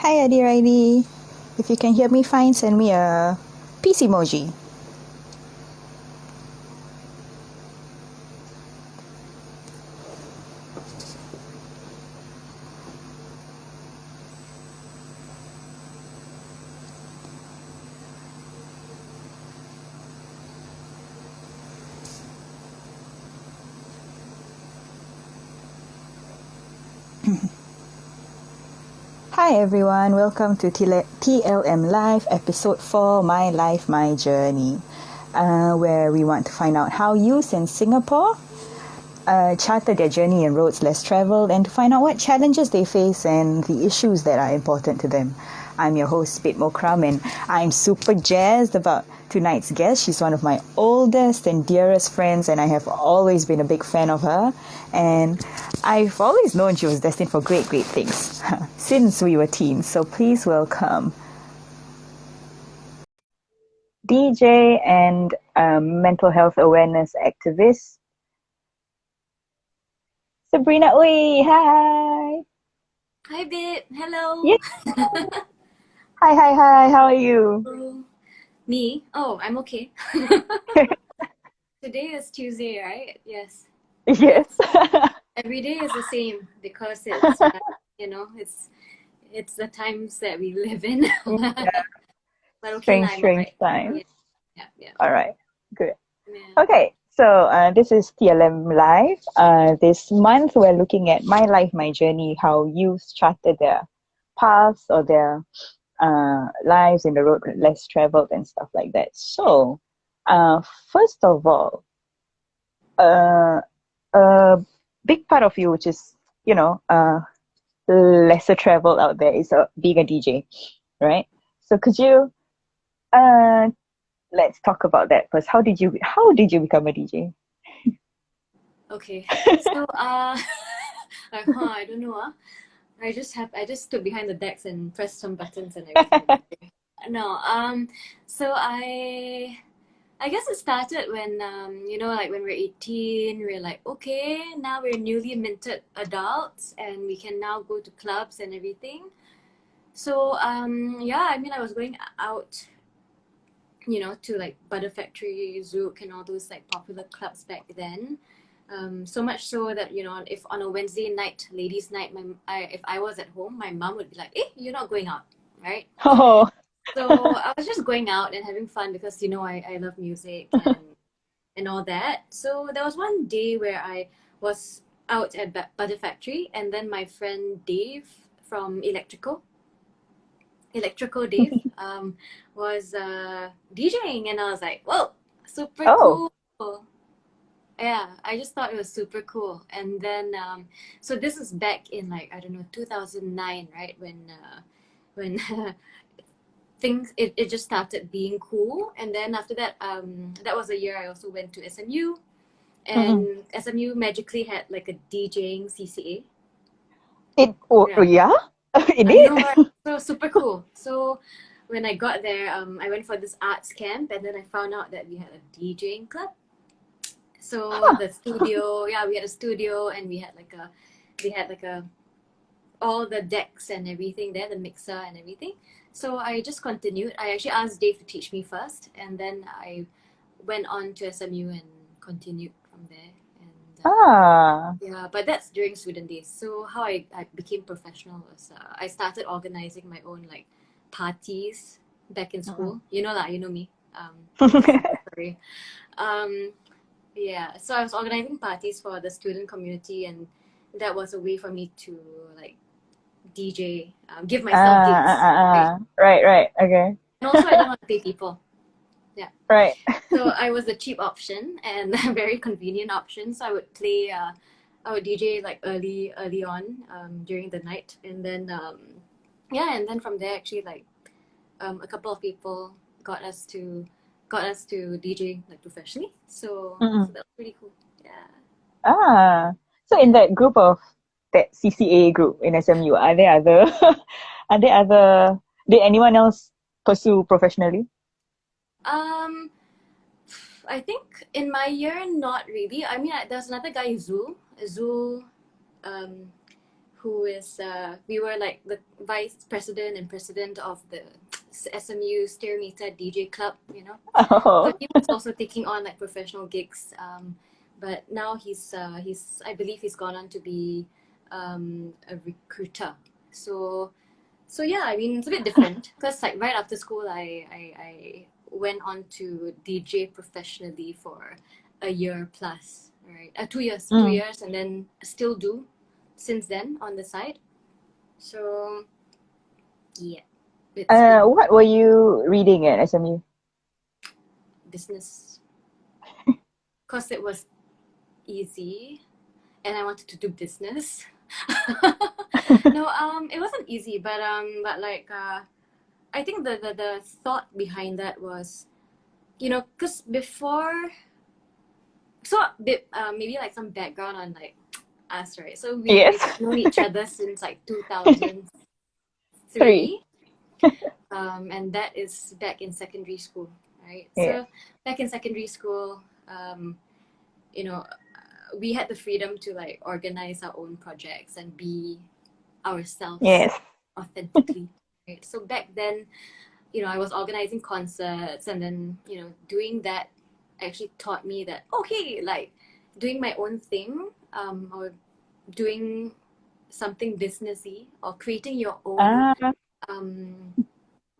Hi, Eddie Riley. If you can hear me fine, send me a peace emoji. Hi everyone, welcome to TLM Live, episode 4, My Life, My Journey, where we want to find out how youth in Singapore charter their journey in roads less traveled and to find out what challenges they face and the issues that are important to them. I'm your host, Bit Mokram, and I'm super jazzed about tonight's guest. She's one of my oldest and dearest friends, and I have always been a big fan of her. And I've always known she was destined for great, great things since we were teens. So please welcome DJ and mental health awareness activist, Sabrina Ui. Hi. Hi, Bit. Hello. Yeah. Hi. How are you? Hello. Me? Oh, I'm okay. Today is Tuesday, right? Yes. Yes. Every day is the same because it's it's the times that we live in. Yeah. But okay, now Strange, I'm strange alright. times. Yeah, yeah. All right. Good. Yeah. Okay. So this is TLM Live. This month we're looking at My Life, My Journey, how youth charted their paths or their lives in the road less traveled and stuff like that. So, first of all, uh, a big part of you, which is, lesser traveled out there, is being a DJ, right? So could you, uh, let's talk about that first. How did you become a DJ? Okay. So like, I don't know. I just stood behind the decks and pressed some buttons and everything. No. So I guess it started when like when we're 18, we're like, okay, now we're newly minted adults and we can now go to clubs and everything. So yeah, I mean I was going out, to like Butter Factory, Zouk and all those like popular clubs back then. So much so that, if on a Wednesday night, ladies' night, if I was at home, my mom would be like, you're not going out, right? Oh, So I was just going out and having fun because I love music and all that. So there was one day where I was out at Butter Factory, and then my friend Dave from Electrical Dave, was DJing, and I was like, whoa, super oh, cool. Yeah, I just thought it was super cool. And then, so this is back in like, I don't know, 2009, right? When it just started being cool. And then after that, that was a year I also went to SMU, mm-mm. and SMU magically had like a DJing Oh, CCA. yeah, it I know, did. right? So super cool. So when I got there, I went for this arts camp, and then I found out that we had a DJing club. So Huh. the studio, yeah, we had a studio, and we had like a all the decks and everything there, the mixer and everything. So I just continued. I actually asked Dave to teach me first, and then I went on to SMU and continued from there. And Ah. yeah, but that's during student days. So how I became professional was I started organizing my own like parties back in Mm-mm. school. You know lah, you know me. That's the story. Um, yeah, so I was organizing parties for the student community, and that was a way for me to like DJ, give myself gigs, right? Right. Okay. And also, I didn't want to pay people. Yeah. Right. So I was the cheap option and a very convenient option. So I would DJ like early on during the night, and then yeah, and then from there actually like a couple of people got us to DJ like professionally. So Mm-mm. that was pretty cool. Yeah, Ah. So in yeah. that CCA group in SMU, are there other, did anyone else pursue professionally? Um, I think in my year, not really. I mean, there's another guy, Zul, um, who is we were like the vice president and president of the SMU Steer Meter DJ Club, you know. So Oh. he was also taking on like professional gigs. But now he's I believe he's gone on to be a recruiter. So yeah, I mean it's a bit different because like right after school I went on to DJ professionally for a year plus, right? 2 years, 2 years, and then still do since then on the side. So yeah, it's been What were you reading at SMU? business because it was easy and I wanted to do business. No, it wasn't easy, but like I think the thought behind that was, you know, because before, so maybe like some background on like us, right? So Yes. we've known each other since like 2003, Three. and that is back in secondary school, right? Yeah. So back in secondary school, you know, we had the freedom to like organize our own projects and be ourselves Yes. authentically, right? So back then, you know, I was organizing concerts, and then, you know, doing that actually taught me that, okay, like doing my own thing, or doing something businessy, or creating your own, Ah. um,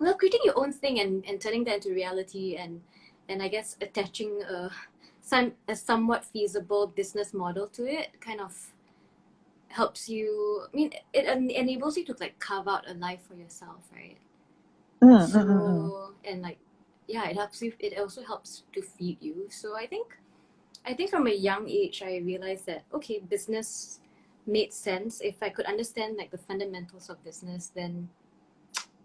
well, creating your own thing and turning that into reality, and I guess attaching a somewhat feasible business model to it kind of helps you. I mean, it enables you to like carve out a life for yourself, right? So, and like, yeah, it helps you. It also helps to feed you. So I think from a young age, I realized that okay, business made sense. If I could understand like the fundamentals of business, then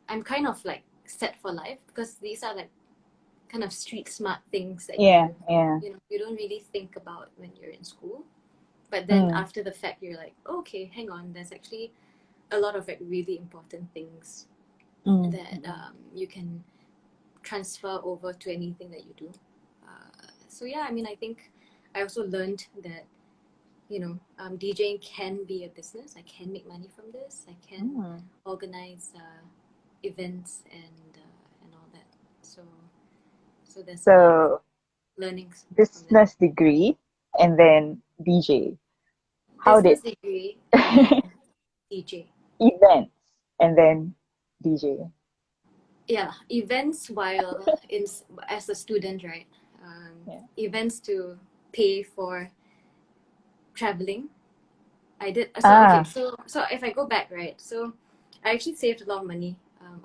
I'm kind of like set for life, because these are like kind of street smart things that Yeah. Yeah. you know you don't really think about when you're in school. But then after the fact, you're like, okay, hang on, there's actually a lot of like really important things that you can transfer over to anything that you do. So yeah, I mean, I think I also learned that, you know, DJing can be a business. I can make money from this. I can organize events and all that. So there's a lot of So learnings from that. business degree and then DJ. How did Business degree and then DJ. events and then DJ? Yeah, events while in as a student, right? Yeah. Events to pay for traveling. I did so okay. Ah. So if I go back, right? So I actually saved a lot of money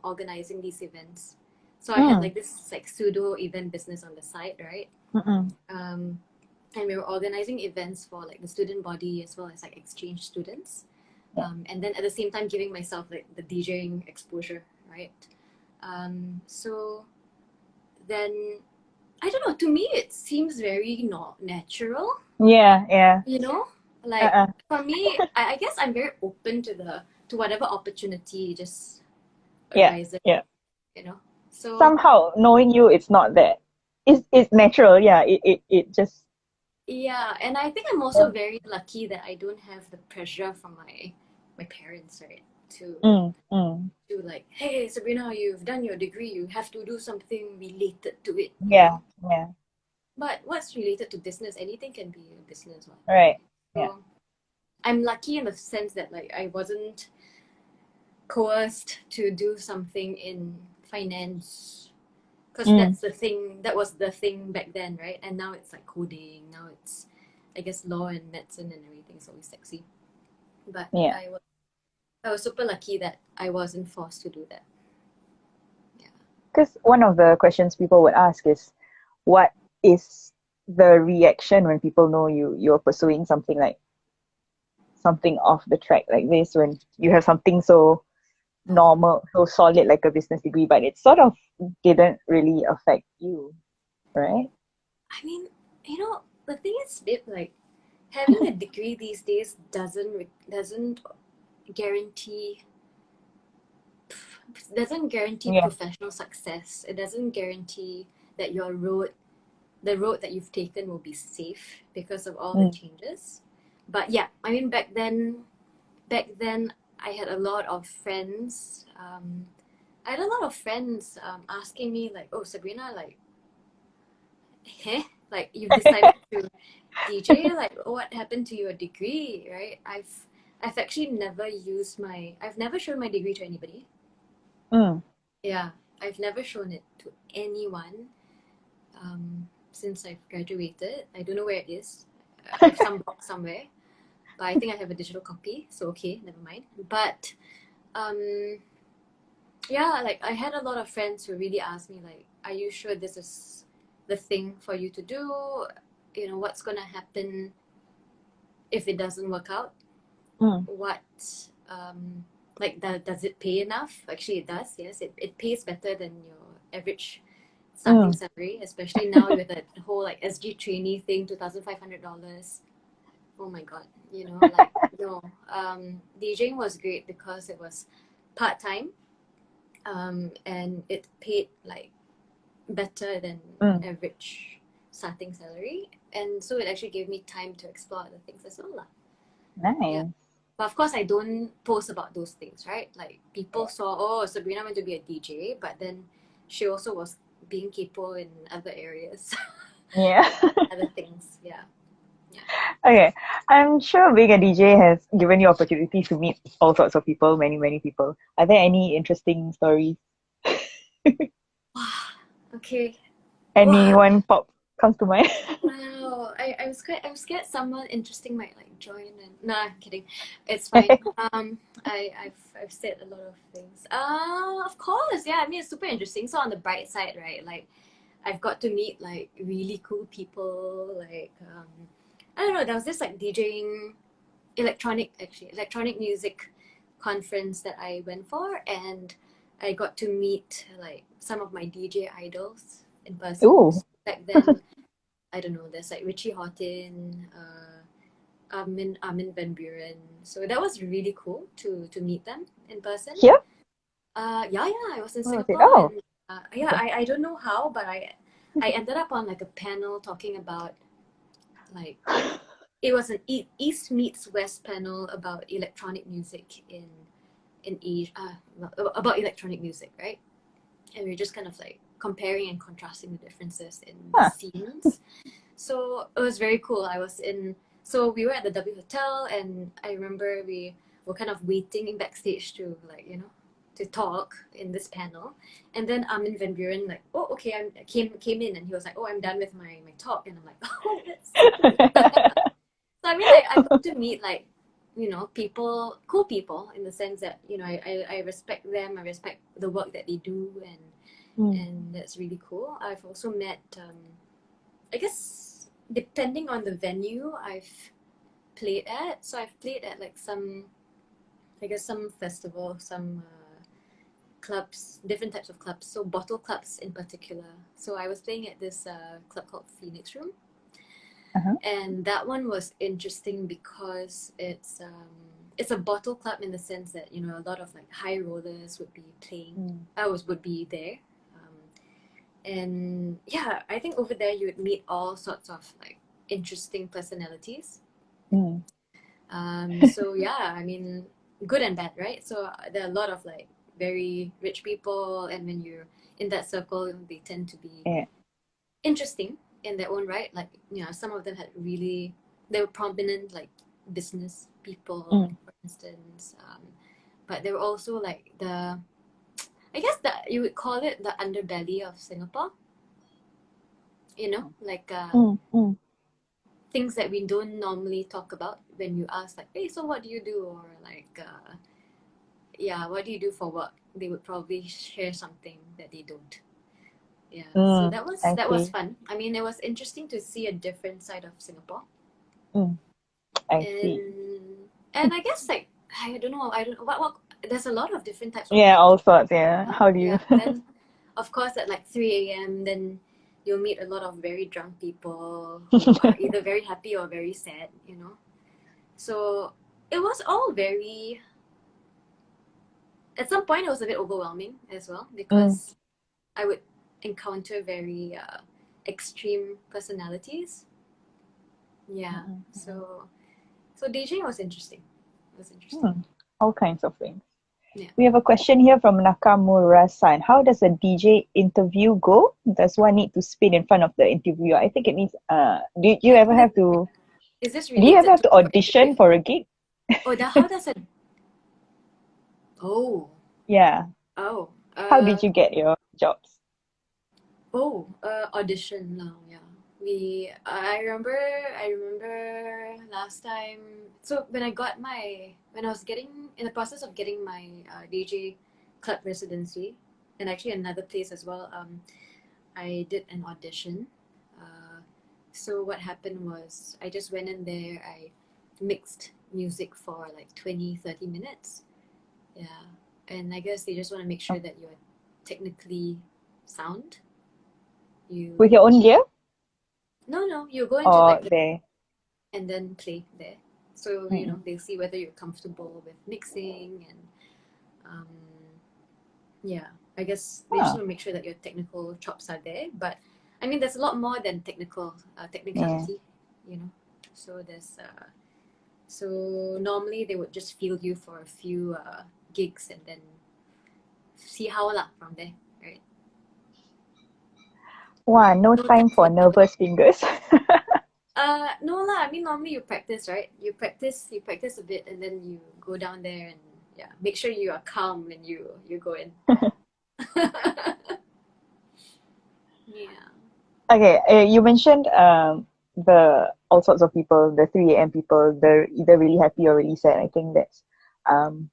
organizing these events. So I had like this like pseudo event business on the side, right? Um, and we were organizing events for like the student body as well as like exchange students. And then at the same time giving myself like the DJing exposure, right? So then I don't know. To me, it seems very not natural. Yeah. Yeah. You know, like Uh-uh. for me, I guess I'm very open to whatever opportunity just Yeah. arises. Yeah. You know, so Somehow knowing you, it's not that. It's natural. Yeah. It just. yeah, and I think I'm also Yeah. very lucky that I don't have the pressure from my parents, right? Mm, mm. To like, hey Sabrina, you've done your degree, you have to do something related to it, you Yeah. know. Yeah. But what's related to business? Anything can be a business one. Right. Yeah. So I'm lucky in the sense that like I wasn't coerced to do something in finance, because Mm. that was the thing back then, right? And now it's like coding, now it's I guess law and medicine and everything's always sexy. But Yeah. I was super lucky that I wasn't forced to do that. Yeah. Because one of the questions people would ask is, what is the reaction when people know you're pursuing something like something off the track like this, when you have something so normal, so solid like a business degree, but it sort of didn't really affect you, right? I mean, you know, the thing is, babe, like having a degree these days doesn't guarantee Yeah. professional success. It doesn't guarantee that the road that you've taken will be safe because of all the Mm. changes. But yeah, I mean, back then, back then I had a lot of friends. I had a lot of friends asking me like, "Oh, Sabrina, like, heh, like you've decided to DJ? Like, what happened to your degree, right?" I've actually never I've never shown my degree to anybody. Mm. Yeah, I've never shown it to anyone since I've graduated. I don't know where it is. I've some box somewhere, but I think I have a digital copy, so okay, never mind. But um, yeah, like I had a lot of friends who really asked me like, "Are you sure this is the thing for you to do? You know, what's gonna happen if it doesn't work out? Mm. What like does it pay enough?" Actually, it does. Yes, it pays better than your average starting Mm. salary, especially now with the whole like SG trainee thing, $2,500. Oh my god, you know, like no. DJing was great because it was part time, and it paid like better than Mm. average starting salary, and so it actually gave me time to explore other things as well, lah. Yeah. Nice. But of course, I don't post about those things, right? Like people saw, oh, Sabrina went to be a DJ, but then she also was being capo in other areas, Yeah. other things. Yeah, yeah. Okay. I'm sure being a DJ has given you opportunities to meet all sorts of people, many, many people. Are there any interesting stories? Wow. Okay. Wow. Anyone pop comes to mind? Wow. I'm scared someone interesting might like join and nah, kidding. It's fine. I've said a lot of things. Of course, yeah. I mean, it's super interesting. So on the bright side, right? Like I've got to meet like really cool people. Like I don't know. There was this like DJing electronic music conference that I went for, and I got to meet like some of my DJ idols in person. Ooh. So back then, I don't know. There's like Richie Houghton, Armin van Buren. So that was really cool to meet them in person. Here? Yeah, yeah. I was in Oh, okay. Singapore, Oh, and yeah, okay. I don't know how, but I ended up on like a panel talking about like it was an East meets West panel about electronic music in Asia, about electronic music, right? And we are just kind of like comparing and contrasting the differences in the Huh. scenes. So it was very cool. So we were at the W Hotel, and I remember we were kind of waiting backstage to like, you know, to talk in this panel. And then Armin van Buren like, oh, okay, I came in, and he was like, oh, I'm done with my talk. And I'm like, oh, that's so cool. So I mean, I got to meet like, you know, people, cool people in the sense that, you know, I respect them, I respect the work that they do, Mm. and that's really cool. I've also met, I guess, depending on the venue I've played at. So I've played at like some, I guess, some festivals, some clubs, different types of clubs. So bottle clubs in particular. So I was playing at this club called Phoenix Room, Uh-huh. and that one was interesting because it's a bottle club in the sense that, you know, a lot of like high rollers would be playing. Mm. Would be there, and yeah, I think over there you would meet all sorts of like interesting personalities. Mm. So yeah, I mean, good and bad, right? So there are a lot of like very rich people, and when you're in that circle, they tend to be Yeah. interesting in their own right. Like, you know, some of them had really, they were prominent like business people, Mm. for instance. But they were also like I guess that you would call it the underbelly of Singapore. You know, like Mm. Mm. things that we don't normally talk about when you ask like, hey, so what do you do? Or like, yeah, what do you do for work? They would probably share something that they don't. Yeah, so Mm. I that was see. fun. I mean, it was interesting to see a different side of Singapore. Mm. I see. And I guess like I don't know, I don't what there's a lot of different types of Yeah, all people. sorts. Yeah. Yeah, How do yeah. you? Then of course at like 3 a.m. then you'll meet a lot of very drunk people who are either very happy or very sad, you know. So it was all very, at some point it was a bit overwhelming as well, Mm. because I would encounter very extreme personalities. Yeah. Mm. Mm. So DJing was interesting. was interesting. All kinds of things. Yeah. We have a question here from Nakamura-san. How does a DJ interview go? Does one need to spin in front of the interviewer? I think it means, do you ever have to, Is this do you ever related have to to audition for a gig? Oh, how does it? Oh, Yeah. oh, How did you get your jobs? audition now. Yeah, I remember last time. So when I was getting in the process of getting my DJ club residency, and actually another place as well. I did an audition. Uh, so what happened was I just went in there. I mixed music for like 20-30 minutes. Yeah, and I guess they just want to make sure that you're technically sound. With You your own gear No, you go into or like they? and then play there. So Mm. they'll see whether you're comfortable with mixing and um, yeah. I guess they just Ah, want to make sure that your technical chops are there. But I mean, there's a lot more than yeah. technicality, you know. So so normally they would just field you for a few gigs and then see how lah from there, right? Wow, no No time for judgment. nervous fingers. No lah. I mean, normally you practice, right? You practice a bit, and then you go down there and yeah, make sure you are calm when you go in. Yeah. Okay, you mentioned the all sorts of people, the 3 a.m. people, they're either really happy or really sad. I think um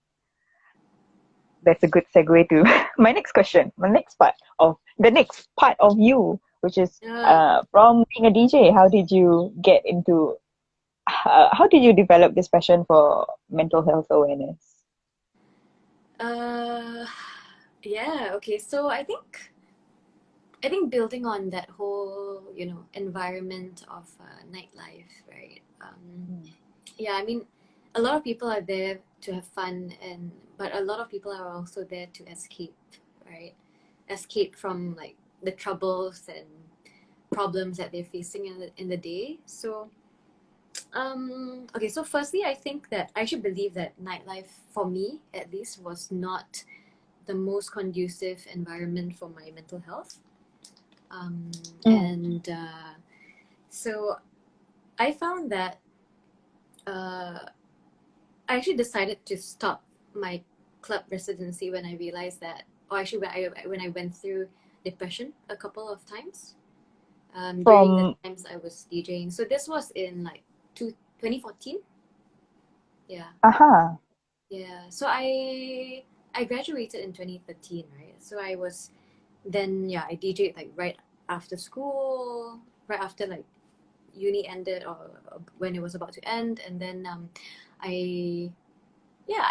that's a good segue to my next question, the next part of you, which is Uh, from being a DJ, how did you develop this passion for mental health awareness? uh, yeah. Okay. So I think building on that whole environment of nightlife, right? Mm. Yeah. I mean, a lot of people are there to have fun, but a lot of people are also there to escape, right? Escape from like the troubles and problems that they're facing in the day. So, okay, so firstly, I think that I should believe that nightlife, for me at least, was not the most conducive environment for my mental health. Um, Mm. and so I found that uh, I actually decided to stop my club residency when I realized that, or actually when I went through depression a couple of times. During the From times I was DJing. So this was in like 2014. Yeah, aha. yeah. So I graduated in 2013, right? So I was then yeah I DJed like right after school, right after like uni ended or when it was about to end, and then I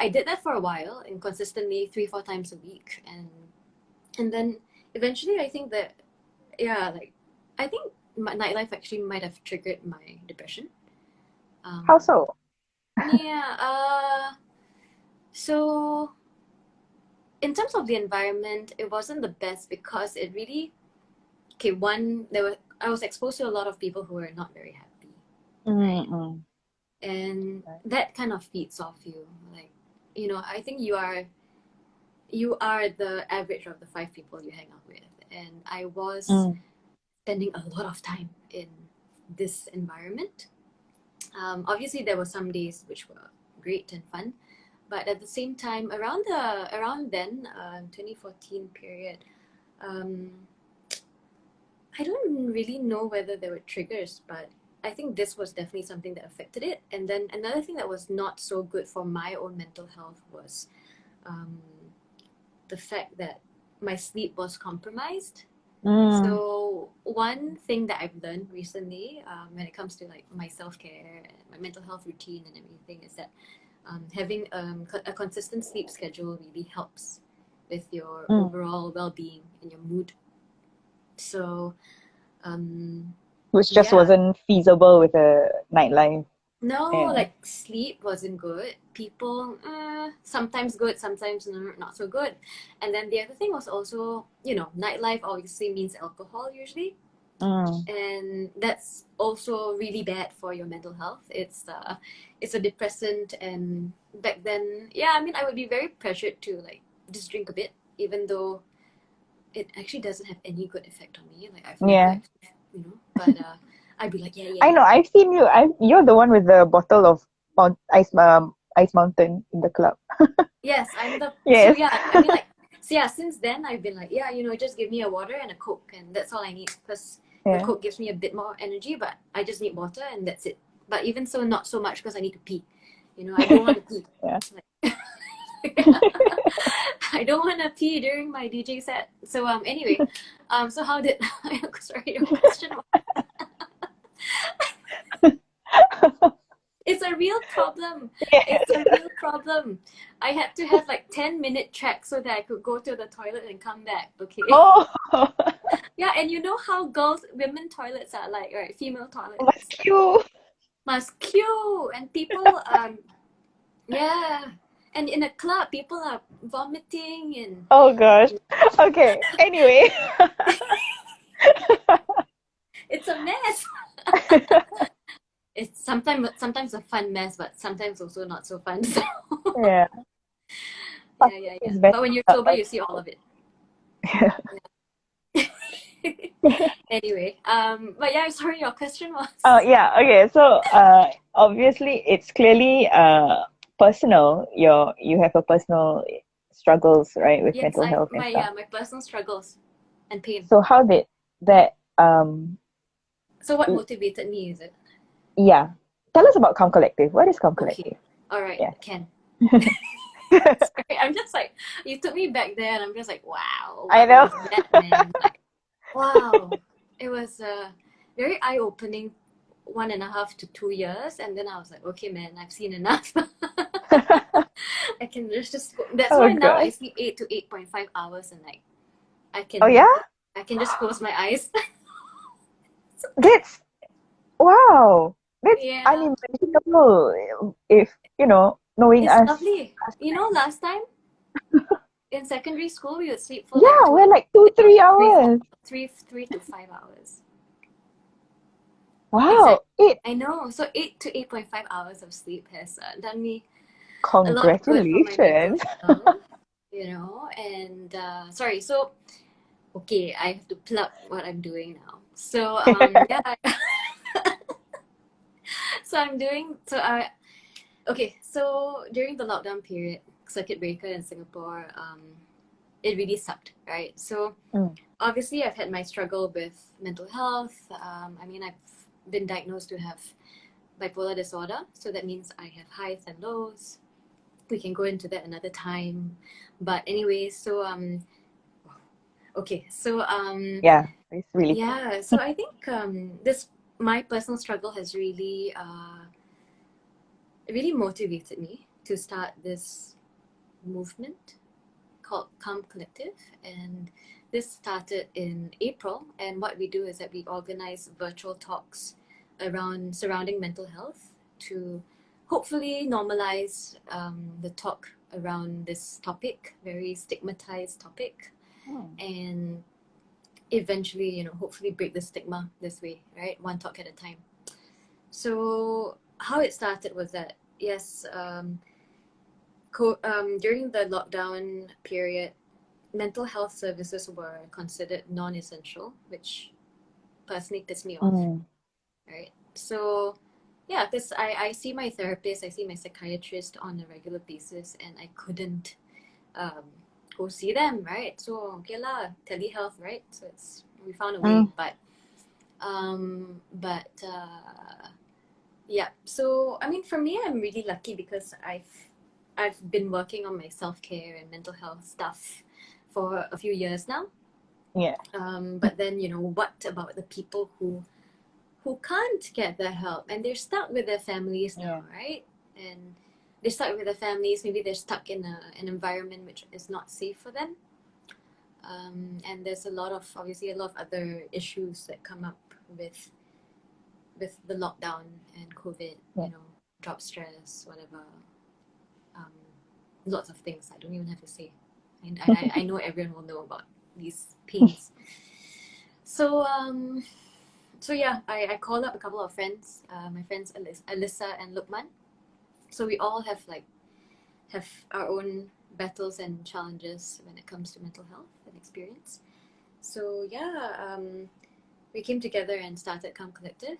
I did that for a while and consistently 3-4 times a week, and then eventually I think that yeah like I think my nightlife actually might have triggered my depression. How Um, so? yeah. So in terms of the environment, it wasn't the best because it really okay. One, I was exposed to a lot of people who were not very happy, right? Mm-mm. And that kind of feeds off you. Like, I think you are the average of the 5 people you hang out with, and I was Mm. spending a lot of time in this environment. Obviously, there were some days which were great and fun, but at the same time, around then, 2014 period, um, I don't really know whether there were triggers, but I think this was definitely something that affected it. And then another thing that was not so good for my own mental health was um, the fact that my sleep was compromised. Mm. So one thing that I've learned recently, when it comes to like my self care and my mental health routine and everything, is that having a consistent sleep schedule really helps with your Mm. overall well being and your mood. So um, Which just yeah, wasn't feasible with a nightlife. no, Yeah. like sleep wasn't good. People, sometimes good, sometimes not so good. And then the other thing was also, nightlife obviously means alcohol usually. Mm. and that's also really bad for your mental health. It's a depressant, and back then, yeah, I mean, I would be very pressured to like just drink a bit, even though it actually doesn't have any good effect on me. Like I've never Yeah. actually, but I'd be like, yeah, yeah, I know. yeah. I've seen you. You're the one with the bottle of ice mountain in the club. Yes, I'm the so Yes. yeah. I mean, like, so yeah. Since then, I've been like, yeah, just give me a water and a Coke, and that's all I need. Because the Yeah. Coke gives me a bit more energy, but I just need water, and that's it. But even so, not so much because I need to pee. I don't want to pee. Yeah. Like, I don't want to pee during my DJ set. So anyway, so how did sorry, your question was, it's a real problem. Yes. It's a real problem. I had to have like 10-minute tracks so that I could go to the toilet and come back. Okay. Oh, Yeah, and you know how women toilets are like, right? Female must toilets queue. must queue, and people yeah, and in a club people are vomiting and Oh gosh. Okay. Anyway. it's a mess. It's sometimes a fun mess, but sometimes also not so fun. So Yeah. yeah, yeah, yeah. It's better But when you're not sober, you see all of it. Anyway, but yeah, sorry, your question was. Oh yeah, okay. So obviously it's clearly personal. You have a personal struggles, right, with Yes, mental health and stuff. my personal struggles and pain. So how did that So what motivated me, is it? yeah. Tell us about Calm Collective. What is Calm Okay, Collective? all right, Yeah. Ken. Sorry, I'm just like, you took me back there, and I'm just like, wow, I what know. was that, man? Like, wow, it was a very eye-opening 1.5 to 2 years, and then I was like, okay, man, I've seen enough. I can just go. That's Oh why now I gosh. sleep 8 to 8.5 hours a night. I Oh can yeah? I can just close my eyes. That's wow. That's Yeah, unimaginable if, knowing it's us. lovely. Last time in secondary school, we would sleep for like Yeah, we're like two, you know, three three, four, hours. 3 to 5 hours. Wow. Exactly. It I know. So 8 to 8.5 hours of sleep has done me a lot of good for my mental Congratulations. health. And sorry. So okay, I have to plug what I'm doing now. So yeah. So I'm doing so I okay. So during the lockdown period, circuit breaker in Singapore, it really sucked, right? So Mm. obviously I've had my struggle with mental health. I mean, I've been diagnosed to have bipolar disorder, so that means I have highs and lows. We can go into that another time. But anyway, so okay, so Yeah, it's really yeah, so I think this my personal struggle has really motivated me to start this movement called Calm Collective, and this started in April. And what we do is that we organize virtual talks around surrounding mental health to hopefully normalize the talk around this topic, very stigmatized topic, Hmm. and eventually, hopefully break the stigma this way, right? One talk at a time. So how it started was that, yes, during the lockdown period, mental health services were considered non-essential, which personally pissed me off, Mm. right? So yeah, because I see my therapist, I see my psychiatrist on a regular basis, and I couldn't um, go see them, right? So okay lah, telehealth, right? So we found a way, Mm. but yeah. So I mean, for me, I'm really lucky because I've been working on my self-care and mental health stuff for a few years now. Yeah. But then, what about the people who can't get their help, and they're stuck with their families Yeah. now, right? And they're stuck with their families. Maybe they're stuck in an environment which is not safe for them. And there's obviously a lot of other issues that come up with the lockdown and COVID. Yeah. Job stress, whatever. Um, Lots of things I don't even have to say. I know everyone will know about these pains. So So yeah, I called up a couple of friends, my friends Alyssa and Lukman. So we all have our own battles and challenges when it comes to mental health and experience. So yeah, we came together and started Calm Collective,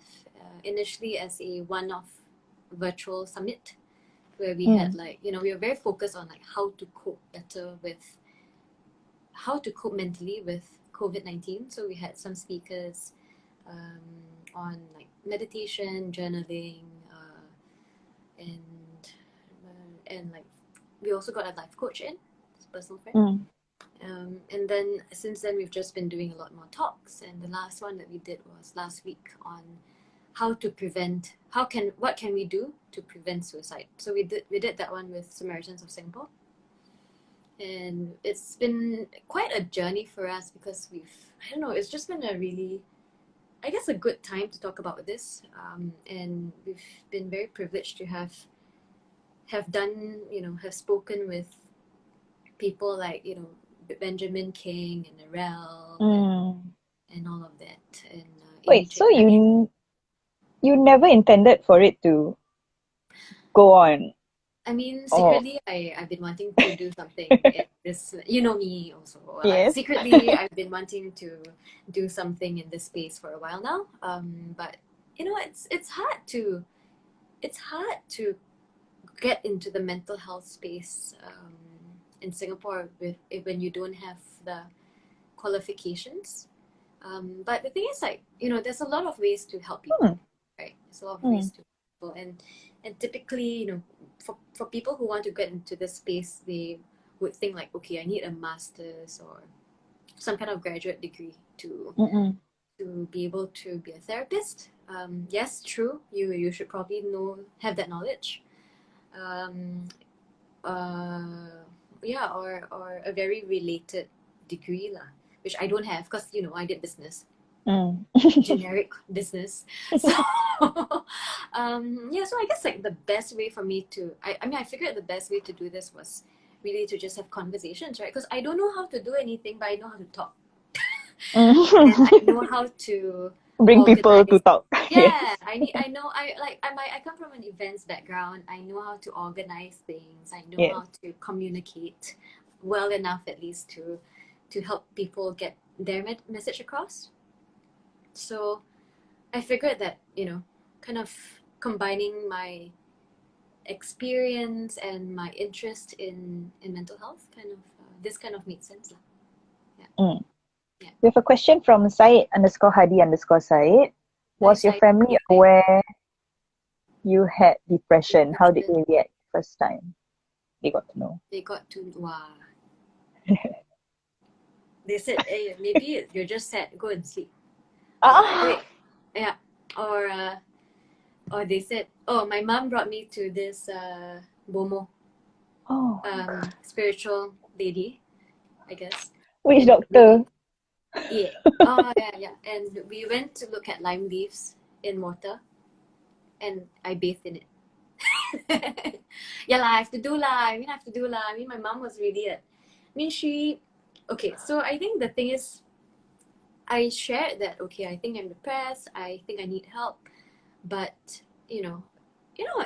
initially as a one-off virtual summit where we had we were very focused on like how to cope better with how to cope mentally with COVID-19. So we had some speakers um, on like meditation, journaling, and like we also got a life coach in, his personal friend. And then since then we've just been doing a lot more talks. And the last one that we did was last week on what can we do to prevent suicide. So we did that one with Samaritans of Singapore. And it's been quite a journey for us because it's just been a really, I guess, a good time to talk about this. And we've been very privileged to have done, have spoken with people like, Benjamin King and Narelle and all of that. And Wait, so you never intended for it to go on? I mean, Oh, secretly, I've been wanting to do something in this, you know me also. yes. Secretly, I've been wanting to do something in this space for a while now. But it's hard to get into the mental health space in Singapore when you don't have the qualifications. But the thing is, like, there's a lot of ways to help people, right? There's a lot of ways to help people, and typically, for people who want to get into this space, they would think like, okay, I need a master's or some kind of graduate degree to be able to be a therapist. Yes, true. You should probably have that knowledge. Um, yeah, or a very related degree lah, which I don't have because I did business, generic business. So so I guess like the best way for me to I figured the best way to do this was really to just have conversations, right? Because I don't know how to do anything, but I know how to talk. And I know how to Bring people to organize. talk. Yeah, Yes. I come from an events background. I know how to organize things. I know Yes. how to communicate well enough at least to help people get their message across. So I figured that, kind of combining my experience and my interest in mental health this kind of made sense lah. Yeah. Yeah. We have a question from Syed_Hadi_Syed. Hi, Was your Sai. family aware you had depression? How did Depression. they react first time they got to know? They got to wow. They said, "Hey, maybe you're just sad. Go and sleep." Ah! Wait, yeah. Or they said, "Oh, my mom brought me to this Bomo Oh, spiritual lady, I guess." which And doctor? yeah. Oh, yeah, yeah. And we went to look at lime leaves in water, and I bathed in it. Yeah, lah, I have to do lah. I have to do lah. My mom was really okay, so I think the thing is, I shared that, okay, I think I'm depressed. I think I need help. But,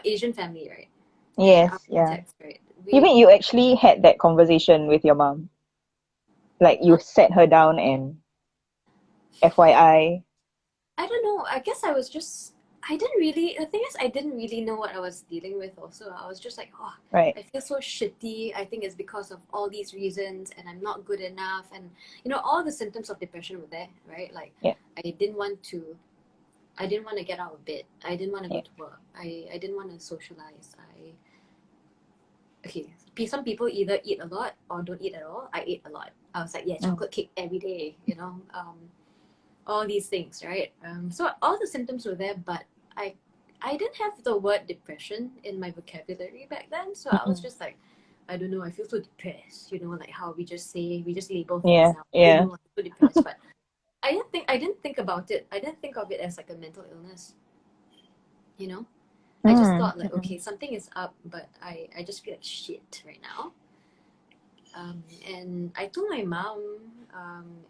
Asian family, right? Yes, Our yeah. context, right? Even you actually had that conversation with your mom. Like you Uh, sat her down and FYI. I don't know. I guess the thing is, I didn't really know what I was dealing with also. I was just like, oh, Right. I feel so shitty. I think it's because of all these reasons and I'm not good enough. And, all the symptoms of depression were there, right? Like, Yeah. I didn't want to get out of bed. I didn't want to go to work. I didn't want to socialize. Okay, some people either eat a lot or don't eat at all. I ate a lot. I was like, yeah, chocolate cake every day, all these things, right? So all the symptoms were there, but I didn't have the word depression in my vocabulary back then. So I was just like, I don't know, I feel so depressed, like how we just label things Yeah, now. I yeah. don't know, I'm so depressed, but I didn't think about it. I didn't think of it as like a mental illness, I just thought like, okay, something is up, but I just feel like shit right now. And I told my mom,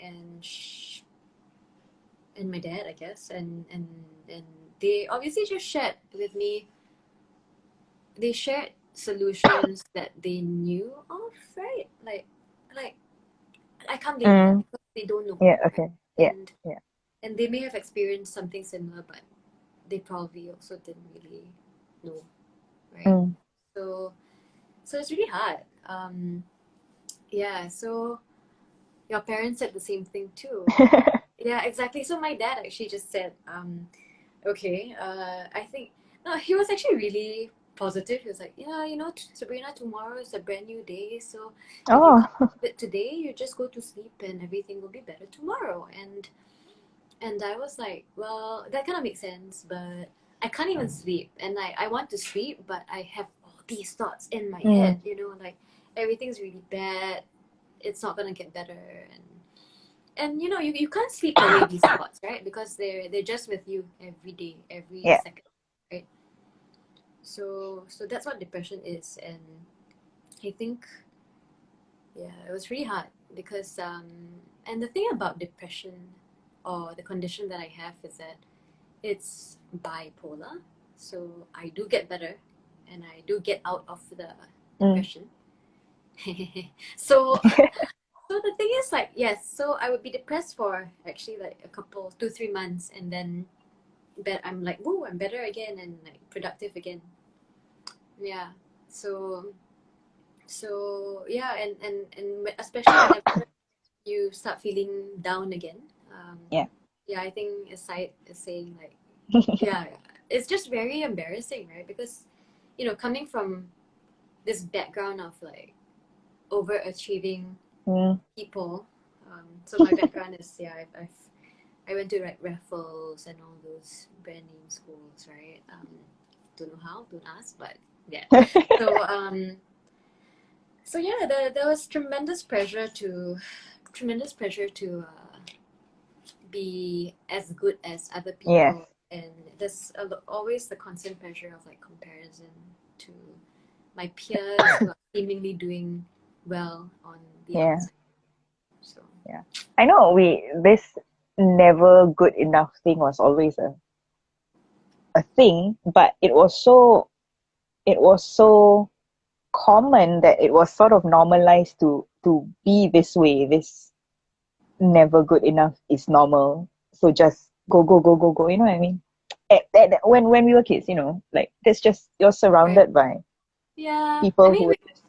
and and my dad, I guess, and they obviously just shared with me. They shared solutions that they knew of, right? Like I can't blame them Mm. because they don't know, Yeah. right? Okay. Yeah. And Yeah. and they may have experienced something similar, but they probably also didn't really know, right? Mm. So so it's really hard. Yeah. So your parents said the same thing too. Yeah, exactly. So my dad actually just said, okay, I think no, he was actually really positive. He was like, yeah, Sabrina, tomorrow is a brand new day, so if you Oh. can't do it today, you just go to sleep and everything will be better tomorrow. And I was like, well, that kind of makes sense, but I can't even sleep, and I want to sleep, but I have all these thoughts in my head, Mm. like everything's really bad, it's not gonna get better, and you can't sleep away these thoughts, right? Because they're just with you every day, every Yeah. second, right? So that's what depression is, and I think, yeah, it was really hard because and the thing about depression or the condition that I have is that it's bipolar, so I do get better and I do get out of the Mm. depression. so So the thing is, like, yes, so I would be depressed for actually like a couple, 2, 3 months, and then I'm like, whoa, I'm better again and like productive again. Yeah. So yeah, and especially whenever you start feeling down again, Yeah. yeah, I think aside is saying like, yeah, it's just very embarrassing, right? Because coming from this background of like overachieving Mm. people. So my background is, yeah, I went to like Raffles and all those brand name schools, right? Don't know how, don't ask, but yeah. So so yeah, there was tremendous pressure to be as good as other Yes. people, and there's always the constant pressure of like comparison to my peers who are seemingly doing well on the Yeah. outside. So Yeah. I know this never good enough thing was always a thing, but it was so common that it was sort of normalized to be this way. This never good enough is normal. So just go, go, go, go, go. You know what I mean? When we were kids, like that's just you're right. surrounded by Yeah, I people mean, who are just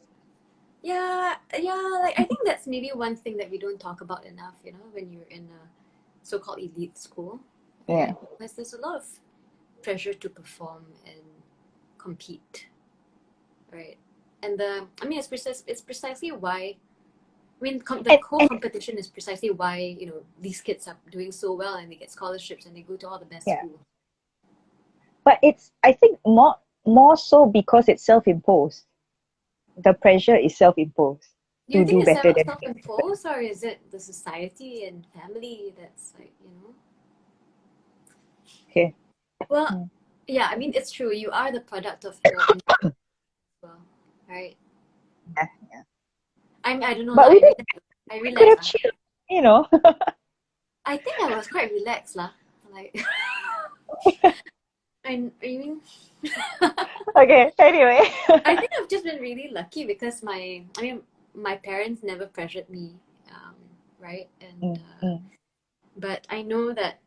yeah, like I think that's maybe one thing that we don't talk about enough, when you're in a so-called elite school, yeah, right? Because there's a lot of pressure to perform and compete, right? And I mean, it's precisely why, I mean, the whole and competition is precisely why, these kids are doing so well and they get scholarships and they go to all the best yeah. schools. But it's I think more so because it's self-imposed. The pressure is self-imposed Do you to think do it's better than everybody. self-imposed, or is it the society and family that's like, Okay. Well, Mm. yeah, I mean, it's true. You are the product of your environment as well, right? Yeah, yeah. I don't know lah. But we did I we could relax have lah. chilled. I think I was quite relaxed lah. Like, I mean, Okay. Anyway. I think I've just been really lucky because my parents never pressured me, um, right? And Mm, mm. but I know that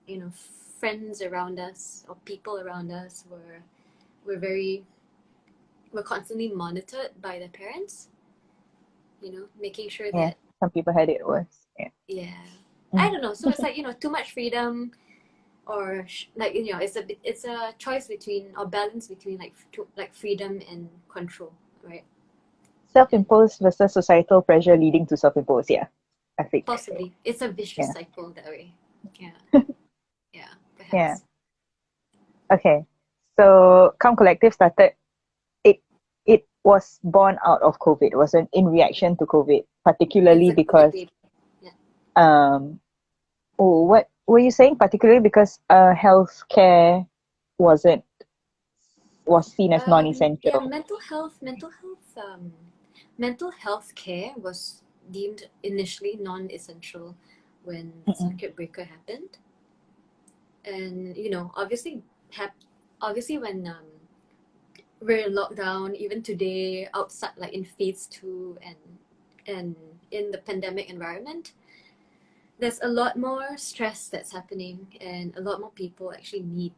friends around us or people around us were very were constantly monitored by their parents, making sure Yeah. that, Some people had it worse. Yeah. yeah, I Mm. don't know. So it's like, too much freedom, or like, it's a choice between, or balance between, like like freedom and control, right? Self-imposed versus societal pressure leading to self-imposed. Yeah. I think so. Possibly, it's a vicious Yeah. cycle that way. Yeah, yeah, Yeah. perhaps. Okay. So Calm Collective started it it was born out of COVID. It was in reaction to COVID, It's particularly a COVID because baby. Yeah. um oh, what were you saying? Particularly because healthcare wasn't was seen as Yeah, non-essential. mental health care was deemed initially non-essential when Mm-mm. circuit breaker happened. And obviously when we're in lockdown, even today, outside, like in phase two, and in the pandemic environment, there's a lot more stress that's happening, and a lot more people actually need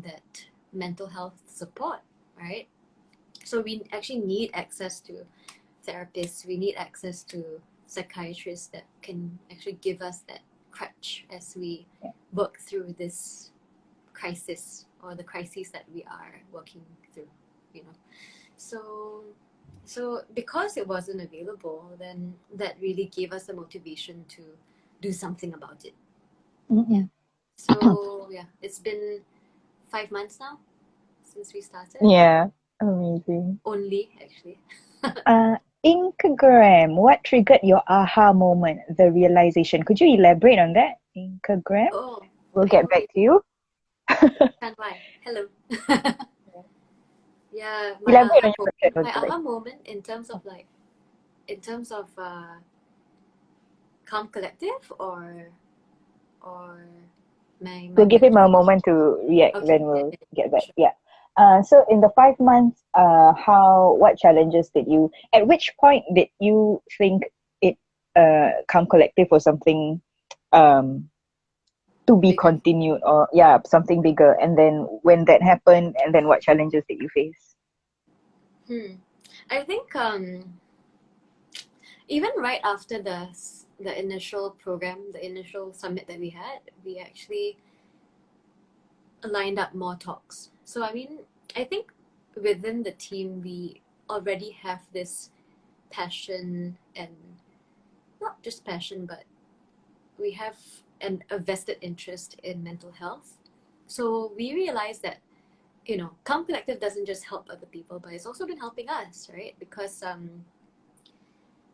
that mental health support, right? So we actually need access to therapists. We need access to psychiatrists that can actually give us that crutch as we work through this crisis, or the crises that we are working through, you know. So because it wasn't available, then that really gave us the motivation to do something about it. Yeah. So yeah, it's been 5 months now since we started. Yeah, amazing. Only, actually. Instagram, what triggered your aha moment, the realization? Could you elaborate on that? Instagram? Oh, We'll I get know back you to you. can't lie. Hello. Yeah, Elaborate on your question. my We'll get back. aha moment in terms of Calm Collective, or my We'll give him mental. a moment to react, Okay, then yeah, we'll yeah, get back. sure. Yeah. So in the 5 months, what challenges did you, at which point did you think it, Calm Collective was something, um, to be Bigger. continued, or yeah, something bigger? And then when that happened, and then what challenges did you face? I think even right after the initial program, the initial summit that we had, we actually lined up more talks. So I mean, I think within the team we already have this passion, and not just passion, but we have a vested interest in mental health. So we realized that, Calm Collective doesn't just help other people, but it's also been helping us, right? Because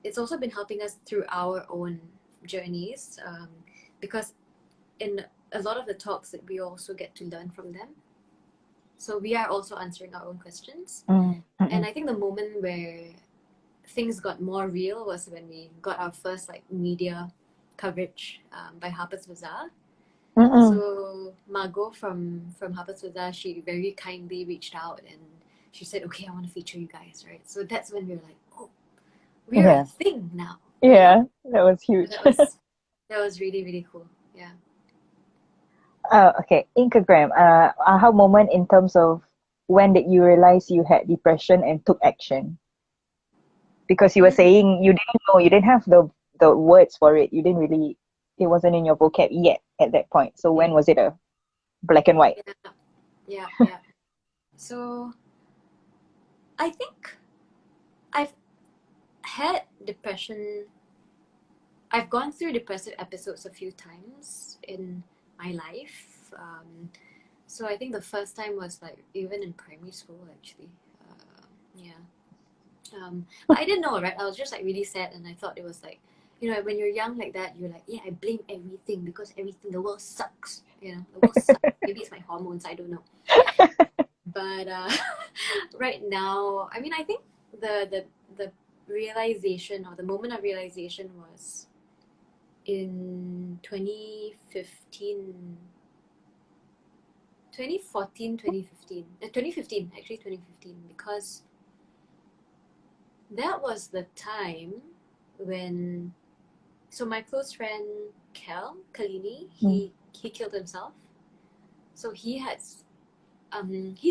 it's also been helping us through our own journeys. Because in a lot of the talks that we also get to learn from them. So we are also answering our own questions. And I think the moment where things got more real was when we got our first like media coverage by Harper's Bazaar. So Margot from Harper's Bazaar, she very kindly reached out and she said, "Okay, I want to feature you guys," right? So that's when we were like, "Oh, we're a Yeah. thing now." Yeah, that was So huge. that was really, really cool. Yeah. Okay, Instagram. Aha moment in terms of when did you realize you had depression and took action? Because you were Mm, saying you didn't know, you didn't have the words for it. You didn't really, it wasn't in your vocab yet at that point. So when okay. was it a black and white? Yeah. Yeah. Yeah. So I think I've had depression. I've gone through depressive episodes a few times in my life. So I think the first time was like even in primary school, actually. Yeah. But I didn't know, right? I was just like really sad, and I thought it was like, when you're young like that, you're like, yeah, I blame everything because everything, the world sucks. The world sucks. Maybe it's my hormones, I don't know. But right now, I mean, I think the realization, or the moment of realization, was in 2015, 2014, 2015, 2015, actually 2015, because that was the time when, so my close friend Kalini, he killed himself. So he's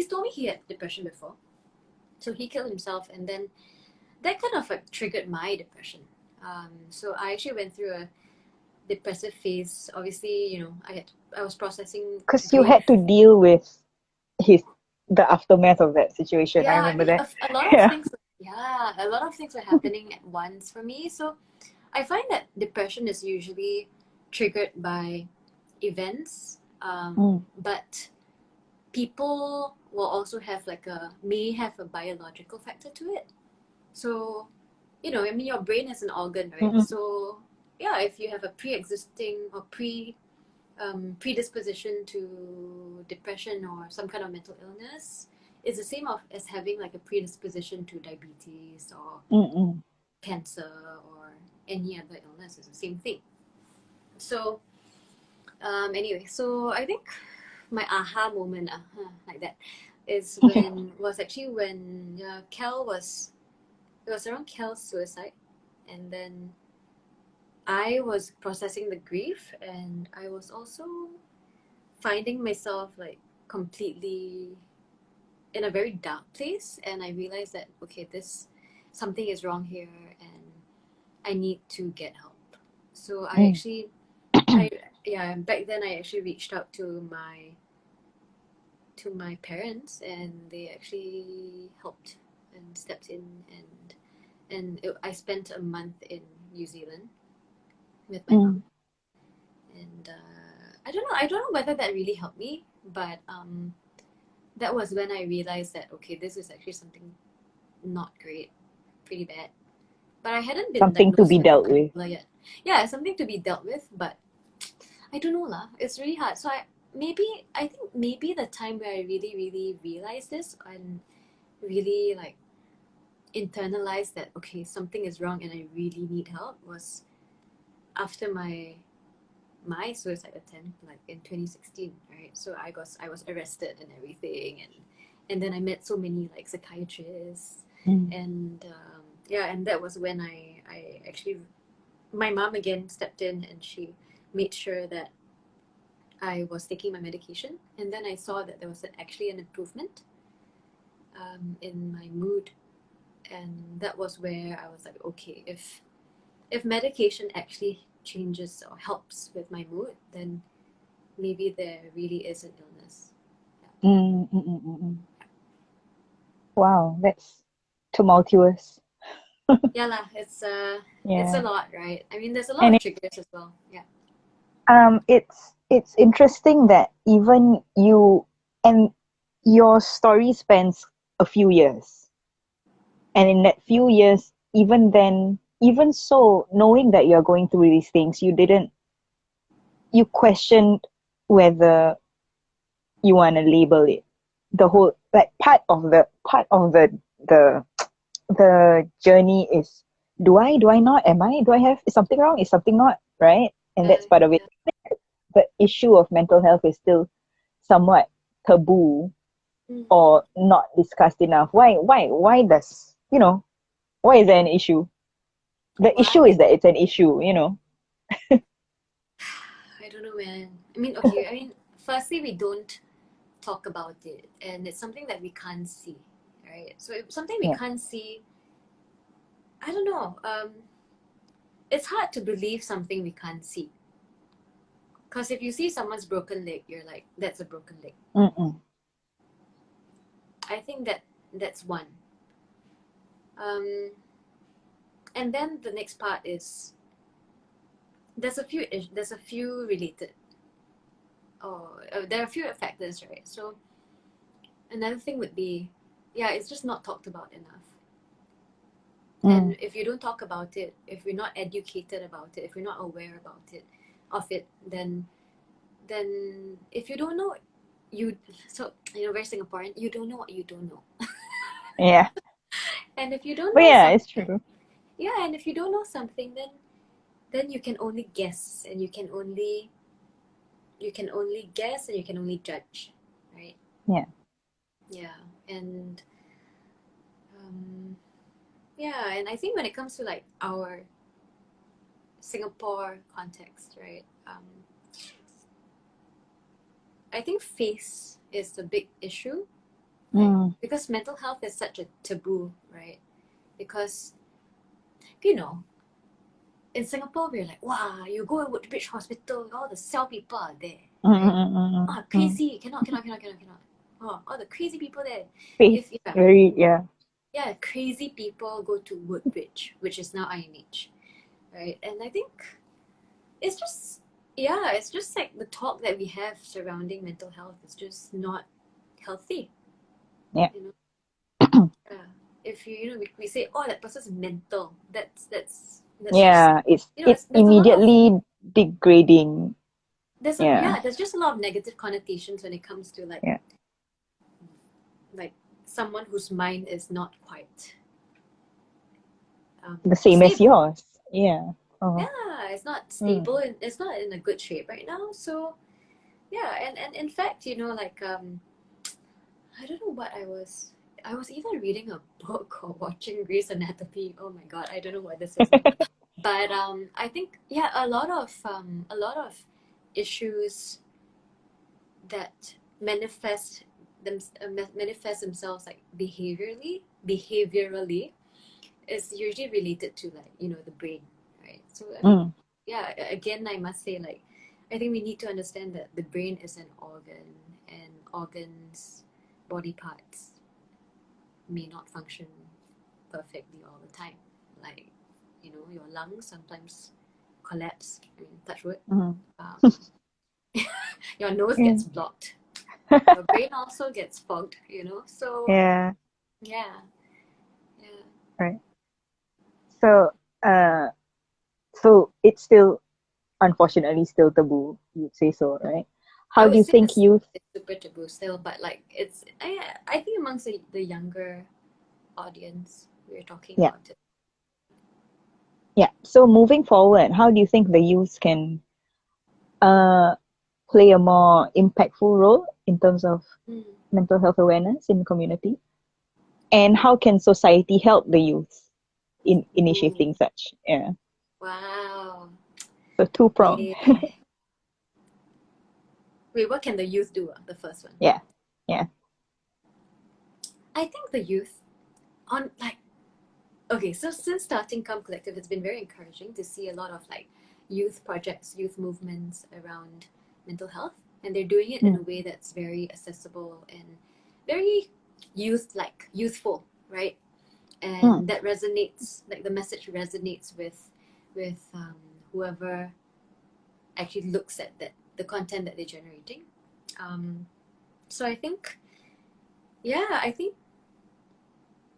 told me he had depression before. So he killed himself, and then that kind of like triggered my depression. So I actually went through a depressive phase. Obviously, I was processing Because you grief. had to deal with his the aftermath of that situation. I Yeah, I remember mean, that. a lot of Yeah. things. Yeah, a lot of things were happening at once for me. So I find that depression is usually triggered by events, but people will also have may have a biological factor to it. So, I mean, your brain is an organ, right? So, yeah, if you have a pre-existing or predisposition to depression or some kind of mental illness, it's the same as having like a predisposition to diabetes or cancer or any other illness. It's the same thing. So, anyway, so I think my aha moment, like that, is when was actually when it was around Kel's suicide, and then I was processing the grief, and I was also finding myself like completely in a very dark place, and I realized that okay, this something is wrong here, and I need to get help. So I Mm. actually, I yeah, back then I actually reached out to my parents, and they actually helped and stepped in, I spent a month in New Zealand with my Mm. mom, and I don't know whether that really helped me, but that was when I realized that okay, this is actually something not great, pretty bad. But I hadn't been Something to diagnosed be with dealt with. bipolar yet. Yeah, something to be dealt with, but I don't know lah. It's really hard. So I think maybe the time where I really really realized this and really like internalized that okay, something is wrong and I really need help was after my suicide attempt, like in 2016, right? So I was arrested and everything, and then I met so many like psychiatrists, Mm. and yeah, and that was when I actually my mom again stepped in, and she made sure that I was taking my medication, and then I saw that there was actually an improvement in my mood, and that was where I was like, okay, if medication actually changes or helps with my mood, then maybe there really is an illness. Mm, mm, mm, mm, mm. Wow, that's tumultuous. Yeah, lah. It's a Yeah. lot, right? I mean, there's a lot And of it, triggers as well. Yeah. it's interesting that even you and your story spans a few years. And in that few years, even then, even so, knowing that you're going through these things, you questioned whether you want to label it. The whole, like the, the journey is, do I not, do I have, is something wrong? Is something not, right? And Yeah. that's part of it. Yeah. The issue of mental health is still somewhat taboo Mm. or not discussed enough. Why does, why is there an issue? The issue Why? is that it's an issue. I don't know, man. I mean, okay. I mean, firstly, we don't talk about it, and it's something that we can't see, right? So if something we Yeah. can't see, I don't know. It's hard to believe something we can't see. Because if you see someone's broken leg, you're like, that's a broken leg. Mm-mm. I think that's one. Um, and then the next part is there's a few related. Oh, there are a few factors, right? So another thing would be, yeah, it's just not talked about enough. Mm. And if you don't talk about it, if we're not educated about it, if we're not aware about it, of it, then if you don't know, you so very Singaporean, you don't know what you don't know. Yeah. And if you don't But know yeah, it's something, true. yeah, and if you don't know something, then you can only guess, and you can only guess, and you can only judge, right? Yeah. Yeah, and um, yeah, and I think when it comes to like our Singapore context, right? I think face is a big issue, right? Mm. Because mental health is such a taboo, right? Because you know, in Singapore, we're like, wow, you go to Woodbridge Hospital, all the cell people are there, Mm, right? mm, mm, mm, Oh, mm. crazy, cannot. Oh, all the crazy people there. Face, If yeah, very, yeah. yeah, crazy people go to Woodbridge, which is now IMH, right? And I think it's just yeah, it's just like the talk that we have surrounding mental health is just not healthy, Yeah. you know. Yeah. If we say, oh, that person's mental, that's just Yeah, it's there's a lot of immediately degrading. Yeah. there's just a lot of negative connotations when it comes to Yeah. like someone whose mind is not quite The same as stable. yours. Yeah. Oh. Yeah, it's not Mm. stable and it's not in a good shape right now. So yeah, and in fact, like I don't know what I was either reading a book or watching Grey's Anatomy. Oh my God, I don't know what this is now. But I think yeah, a lot of issues that manifest themselves like behaviorally is usually related to like the brain, right? So I mean, Mm, yeah, again I must say, like, I think we need to understand that the brain is an organ, and organs, body parts may not function perfectly all the time. Like, your lungs sometimes collapse. I mean, touch wood. mm, Um, your nose yeah. gets blocked. Your brain also gets fogged. So Yeah, yeah, yeah. right. So, uh, so it's still, unfortunately, still taboo. You'd say so, right? I How do would you say think it's youth? super taboo still, but like I think amongst the younger audience, we're talking Yeah, about it. yeah. So moving forward, how do you think the youth can uh play a more impactful role in terms of Mm. mental health awareness in the community? And how can society help the youth in Ooh, initiating such? Yeah. wow. So two prong. Yeah. Wait, what can the youth do? The first one. Yeah. Yeah. I think the youth on like okay, so since starting Come Collective, it's been very encouraging to see a lot of like youth projects, youth movements around mental health, and they're doing it in a Mm, way that's very accessible and very youthful, right? And mm, that resonates, like the message resonates with whoever actually looks at the content that they're generating. Um, so I think, yeah, I think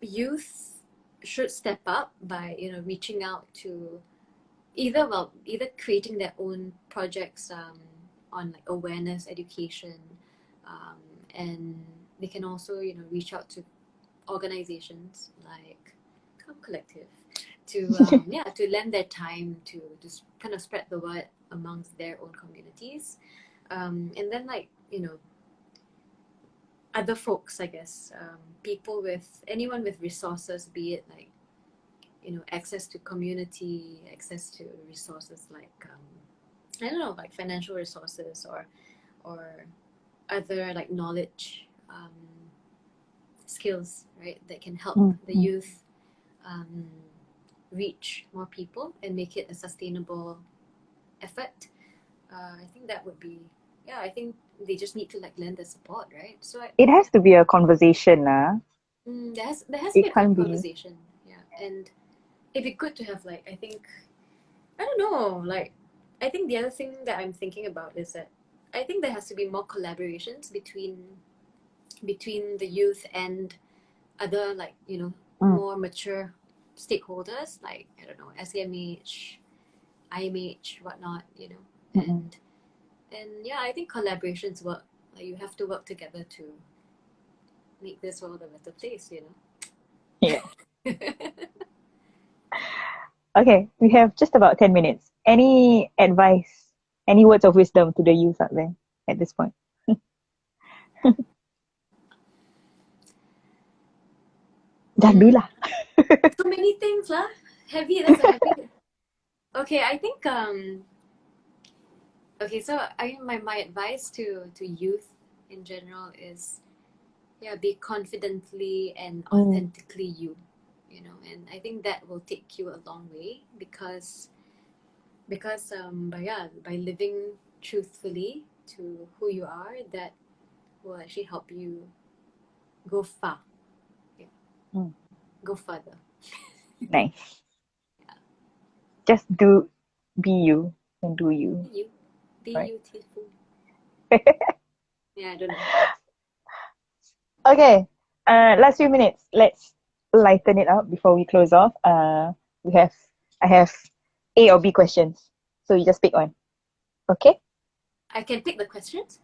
youth should step up by reaching out to either creating their own projects on like awareness education, um, and they can also reach out to organizations like Come Collective to yeah, to lend their time to kind of spread the word amongst their own communities, and then like other folks, I guess, people with anyone with resources, be it like access to community, access to resources like I don't know, like financial resources, or other like knowledge, skills, right, that can help mm, the mm. youth um, reach more people and make it a sustainable effort. I think that would be, yeah, I think they just need to like lend their support, right? So It has to be a conversation, there has to It be a can't be. conversation, yeah, and it'd be good to have like I think I don't know, like I think the other thing that I'm thinking about is that I think there has to be more collaborations between the youth and other like Mm, more mature stakeholders like I don't know SMH, IMH, whatnot, mm, mm. and yeah, I think collaborations work. Like you have to work together to make this world a better place. Yeah. Okay, we have just about 10 minutes. Any advice, any words of wisdom to the youth out there at this point? Mm, Jandulah. so many things lah. Heavy. That's a heavy. Okay, I think okay, so my advice to youth in general is yeah, be confidently and Mm, authentically you, and I think that will take you a long way because by living truthfully to who you are, that will actually help you go far, yeah, mm. go further. Nice. Just be you and do you, You be right? beautiful. Yeah, I don't know. Okay, last few minutes. Let's lighten it up before we close off. We have, I have A or B questions. So you just pick one. Okay? I can pick the questions.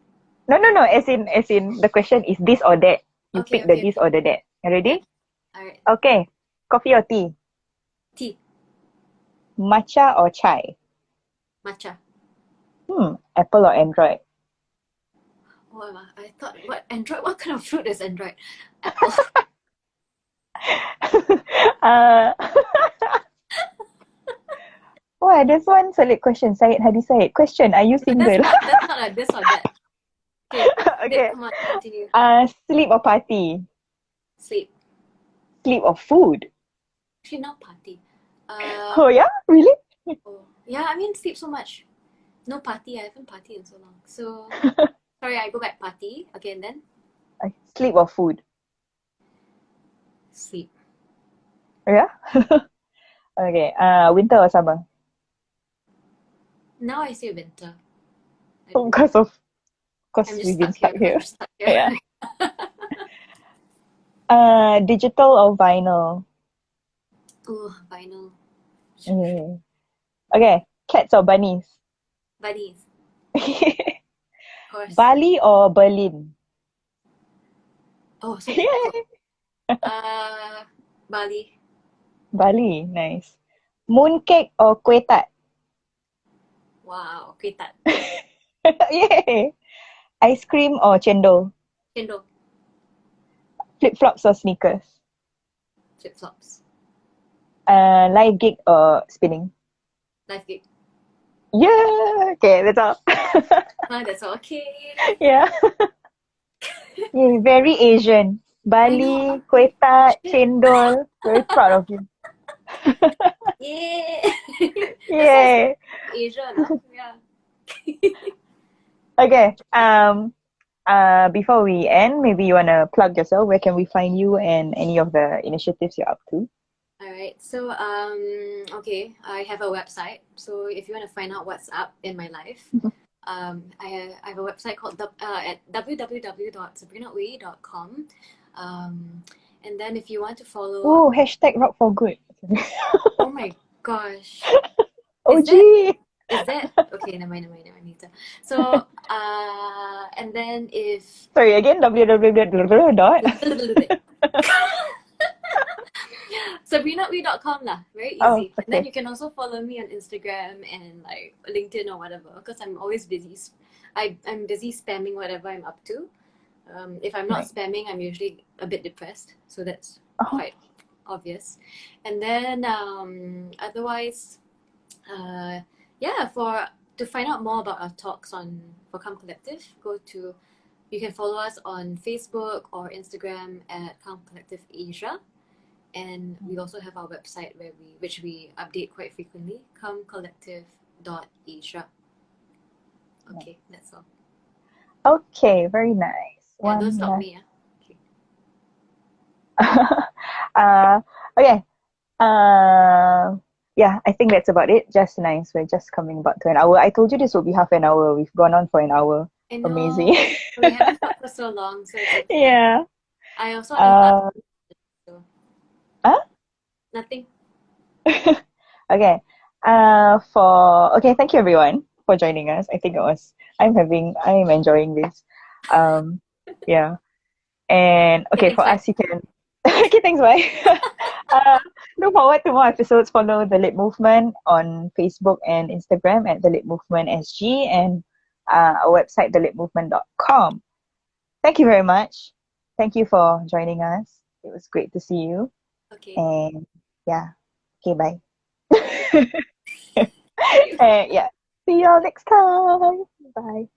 No, no, no. As in, the question is this or that. You Okay, pick the okay, this okay. or the that. You Yeah. ready? All right. Okay. Coffee or tea? Tea. Matcha or chai? Matcha. Apple or Android? What am I? I thought, what Android? What kind of fruit is Android? Apple. uh, Wah, there's one solid question. Syed Hadi Syed. Question, are you No, that's single? not. That's not a this or that. Okay, Nick, Okay. come on, continue. Sleep or party? Sleep. Sleep or food? Actually, not party. Uh, Oh yeah? Really? oh, yeah. I mean, sleep so much. No party. I haven't partied in so long. So sorry, I go back party. Okay, and then Sleep or food? sleep. Yeah? Okay. Winter or summer? Now I say winter. I Oh, don't know. I'm because just we've been stuck here. stuck I'm here. just stuck here. Yeah. Digital or vinyl? Oh, vinyl. Mm. Okay. Cats or bunnies? Bunnies, of course. Bali or Berlin? Oh, so difficult. Yay! Bali. Bali, nice. Mooncake or kueh tart? Wow, ketat. Yay! Ice cream or chendol? Chendol. Flip-flops or sneakers? Flip flops. Live gig or spinning? Life gig. Yeah! Okay, that's all. That's all. Okay. Yeah. Yeah, very Asian. I know. Bali, Oh, kueh tart, shit. chendol. Very proud of you. Yeah. That sounds Yay! Asian, huh? Yeah. Okay. Before we end, maybe you wanna plug yourself. Where can we find you and any of the initiatives you're up to? All right. So, okay, I have a website. So if you want to find out what's up in my life, I have a website called at www.sabrinaoui.com. And then if you want to follow, Oh, hashtag rock for good. oh my gosh, is that OG. is that okay? Never mind later. So, and then if Sorry, again, www dot. SabrinaOui.com lah, very Oh, easy. And then okay. you can also follow me on Instagram and like LinkedIn or whatever, because I'm always busy. I'm busy spamming whatever I'm up to. If I'm not Right. spamming, I'm usually a bit depressed, so that's Oh, quite obvious. And then otherwise, yeah, for to find out more about our talks on for Calm Collective, you can follow us on Facebook or Instagram at Calm Collective Asia. And we also have our website which we update quite frequently, calmcollective.asia. Okay, that's all. okay, very nice. Yeah, don't One stop last. me, yeah. Okay. uh, okay. Yeah, I think that's about it. Just nice. We're just coming about to an hour. I told you this would be half an hour. We've gone on for an hour. I Amazing. know we haven't talked for so long, so it's okay. Yeah. I also wanted to ask, Uh, so huh? nothing. Okay. Thank you everyone for joining us. I think I'm enjoying this. Um, yeah. And Okay, okay, thanks, for bye. us, you can. Okay, thanks, bye. uh, Look forward to more episodes. Follow The Lit Movement on Facebook and Instagram at The Lit Movement SG and our website, thelitmovement.com. Thank you very much. Thank you for joining us. It was great to see you. Okay, And yeah, okay, bye. bye. See you. Yeah, see y'all next time. Bye.